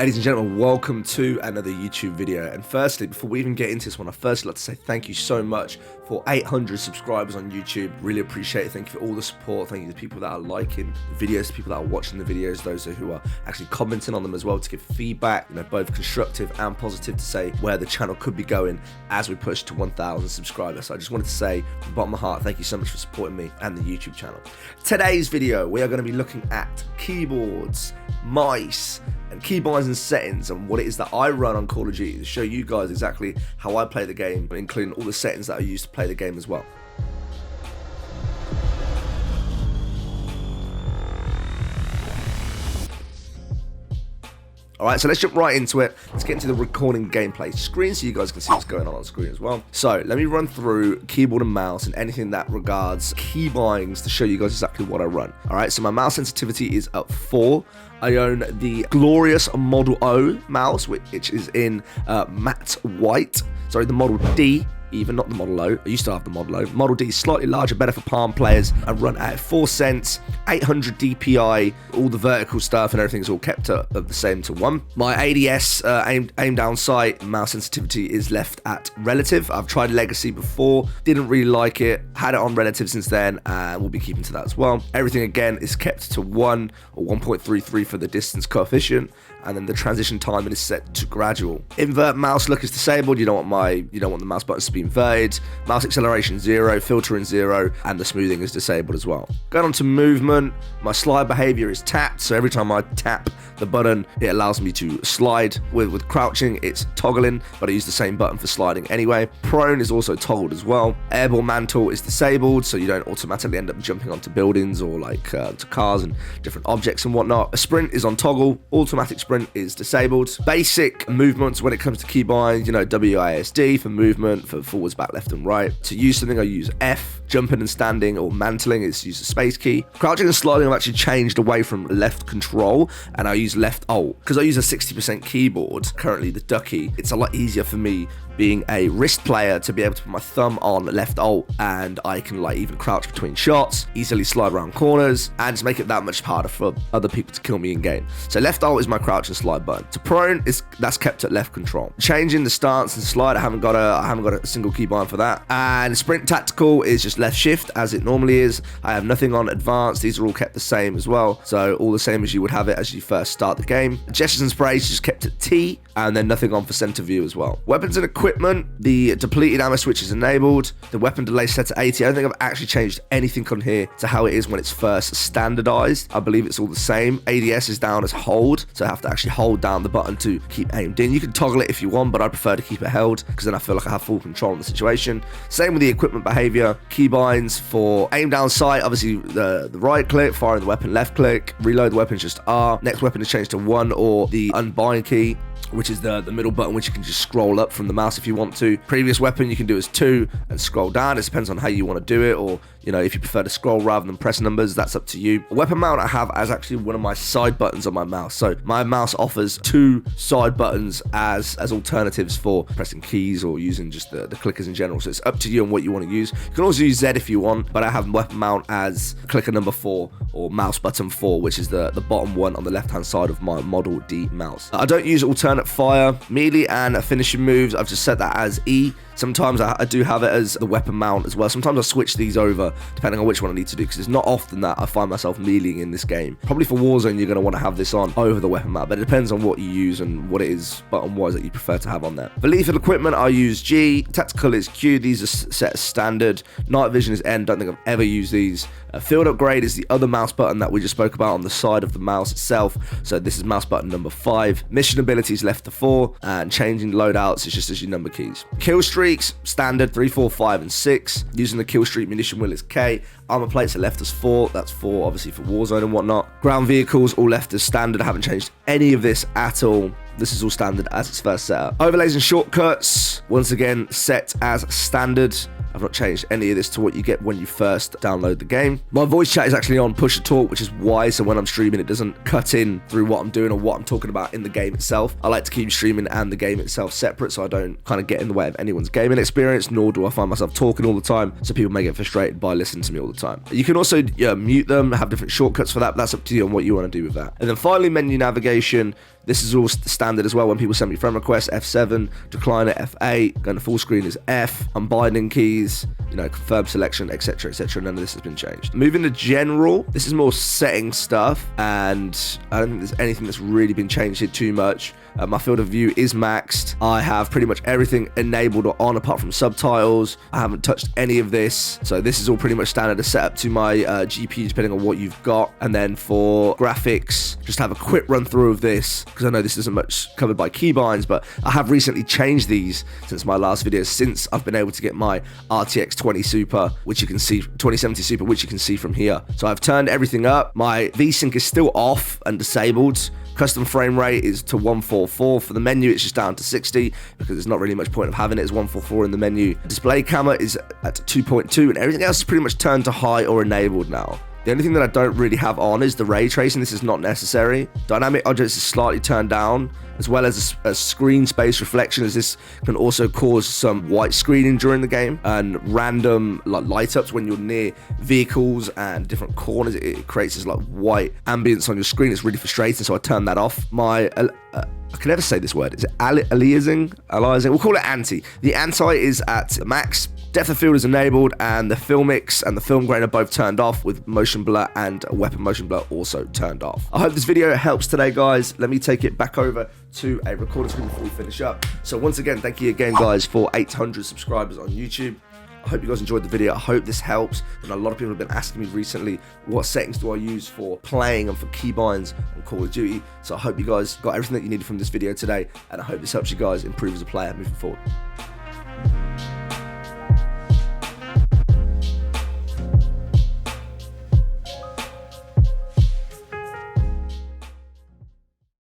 Ladies and gentlemen, welcome to another YouTube video. And firstly, before we even get into this one, I'd first like to say thank you so much for 800 subscribers on YouTube. Really appreciate it. Thank you for all the support. Thank you to the people that are liking the videos, the people that are watching the videos, those who are actually commenting on them as well to give feedback, both constructive and positive to say where the channel could be going as we push to 1,000 subscribers. So I just wanted to say from the bottom of my heart, thank you so much for supporting me and the YouTube channel. Today's video, we are going to be looking at keyboards, mice, and keybinds and settings, and what it is that I run on Call of Duty to show you guys exactly how I play the game, including all the settings that I use to play the game as well. Alright, so let's jump right into it. Let's get into the recording gameplay screen so you guys can see what's going on screen as well. So let me run through keyboard and mouse and anything that regards keybinds to show you guys exactly what I run. Alright, so my mouse sensitivity is at 4. I own the glorious Model O mouse, which is in matte white. Sorry, the Model D. Even not the Model O. I used to have the Model O. Model D is slightly larger, better for palm players. I run at 4 cents, 800 DPI, all the vertical stuff and everything's all kept at the same to 1. My ADS, aim down sight, mouse sensitivity is left at relative. I've tried Legacy before, didn't really like it, had it on relative since then, and we'll be keeping to that as well. Everything again is kept to 1 or 1.33 for the distance coefficient, and then the transition timing is set to gradual. Invert mouse look is disabled. You don't want the mouse buttons to be inverted. Mouse acceleration 0, filtering 0, and the smoothing is disabled as well. Going on to movement, my slide behavior is tapped, so every time I tap the button, it allows me to slide. With crouching, it's toggling, but I use the same button for sliding anyway. Prone is also toggled as well. Airborne mantle is disabled, so you don't automatically end up jumping onto buildings or to cars and different objects and whatnot. A sprint is on toggle. Automatic sprint is disabled. Basic movements when it comes to keybinds, WASD for movement, for forwards, back, left, and right. To use something, I use F. Jumping and standing or mantling is use the space key. Crouching and sliding, I've actually changed away from left control, and I use left alt. Because I use a 60% keyboard, currently the ducky, it's a lot easier for me being a wrist player to be able to put my thumb on left alt, and I can even crouch between shots, easily slide around corners, and just make it that much harder for other people to kill me in game. So left alt is my crouch and slide button. To prone, that's kept at left control. Changing the stance and slide, I haven't got a single keybind for that. And sprint tactical is just left shift as it normally is. I have nothing on advanced. These are all kept the same as well, so all the same as you would have it as you first start the game. Gestures and sprays just kept at T, and then nothing on for center view as well. Weapons and equipment, the depleted ammo switch is enabled. The weapon delay set at 80. I don't think I've actually changed anything on here to how it is when it's first standardized. I believe it's all the same. ADS is down as hold, so I have to actually hold down the button to keep aimed in. You can toggle it if you want, but I prefer to keep it held because then I feel like I have full control on the situation. Same with the equipment behavior. Keybinds for aim down sight, obviously the right click, firing the weapon left click, reload the weapon is just R. Next weapon is changed to 1 or the unbind key, which is the middle button, which you can just scroll up from the mouse if you want to. Previous weapon you can do as 2 and scroll down. It depends on how you want to do it, or if you prefer to scroll rather than press numbers, that's up to you. A weapon mount I have as actually one of my side buttons on my mouse. So my mouse offers 2 side buttons as alternatives for pressing keys or using just the clickers in general. So it's up to you on what you want to use. You can also use Z if you want, but I have weapon mount as clicker number 4 or mouse button 4, which is the bottom one on the left hand side of my Model D mouse. I don't use alternate fire, melee, and finishing moves. I've just set that as E. Sometimes I do have it as the weapon mount as well. Sometimes I switch these over depending on which one I need to do, because it's not often that I find myself meleeing in this game. Probably for Warzone you're going to want to have this on over the weapon mount, but it depends on what you use and what it is button wise that you prefer to have on there. For lethal equipment I use G, tactical is Q, these are set as standard. Night vision is N, don't think I've ever used these. Field upgrade is the other mouse button that we just spoke about on the side of the mouse itself, so this is mouse button number 5. Mission ability is left to 4, and changing loadouts is just as your number keys. Killstreaks, standard 3, 4, 5, and 6. Using the Killstreak munition wheel is K. Armor plates are left as 4, that's 4 obviously for Warzone and whatnot. Ground vehicles all left as standard. I haven't changed any of this at all. This is all standard as it's first set up. Overlays and shortcuts, once again set as standard. I've not changed any of this to what you get when you first download the game. My voice chat is actually on push to talk, which is why, so when I'm streaming it doesn't cut in through what I'm doing or what I'm talking about in the game itself. I like to keep streaming and the game itself separate, so I don't kind of get in the way of anyone's gaming experience, nor do I find myself talking all the time, so people may get frustrated by listening to me all the time. You can also mute them, have different shortcuts for that, but that's up to you on what you want to do with that. And then finally, menu navigation. This is all standard as well when people send me friend requests. F7, decliner, F8, going to full screen is F, unbinding keys, you know, confirm selection, etc., etc. None of this has been changed. Moving to general, this is more setting stuff, and I don't think there's anything that's really been changed here too much. My field of view is maxed. I have pretty much everything enabled or on apart from subtitles. I haven't touched any of this. So this is all pretty much standard to set up to my GPU depending on what you've got. And then for graphics, just have a quick run through of this because I know this isn't much covered by keybinds, but I have recently changed these since my last video, since I've been able to get my RTX 20 Super, which you can see, 2070 Super, which you can see from here. So I've turned everything up. My VSync is still off and disabled. Custom frame rate is to 144. For the menu, it's just down to 60 because there's not really much point of having it. It's 144 in the menu. Display camera is at 2.2 and everything else is pretty much turned to high or enabled now. The only thing that I don't really have on is the ray tracing. This is not necessary. Dynamic objects is slightly turned down, as well as a screen space reflection, as this can also cause some white screening during the game and random light ups when you're near vehicles and different corners. It creates this white ambience on your screen. It's really frustrating, so I turned that off. My I can never say this word. Is it aliasing? We'll call it anti. The anti is at max. Depth of field is enabled, and the film mix and the film grain are both turned off, with motion blur and weapon motion blur also turned off. I hope this video helps today, guys. Let me take it back over to a recording screen before we finish up. So once again, thank you again, guys, for 800 subscribers on YouTube. I hope you guys enjoyed the video. I hope this helps. And a lot of people have been asking me recently, what settings do I use for playing and for keybinds on Call of Duty? So I hope you guys got everything that you needed from this video today, and I hope this helps you guys improve as a player moving forward.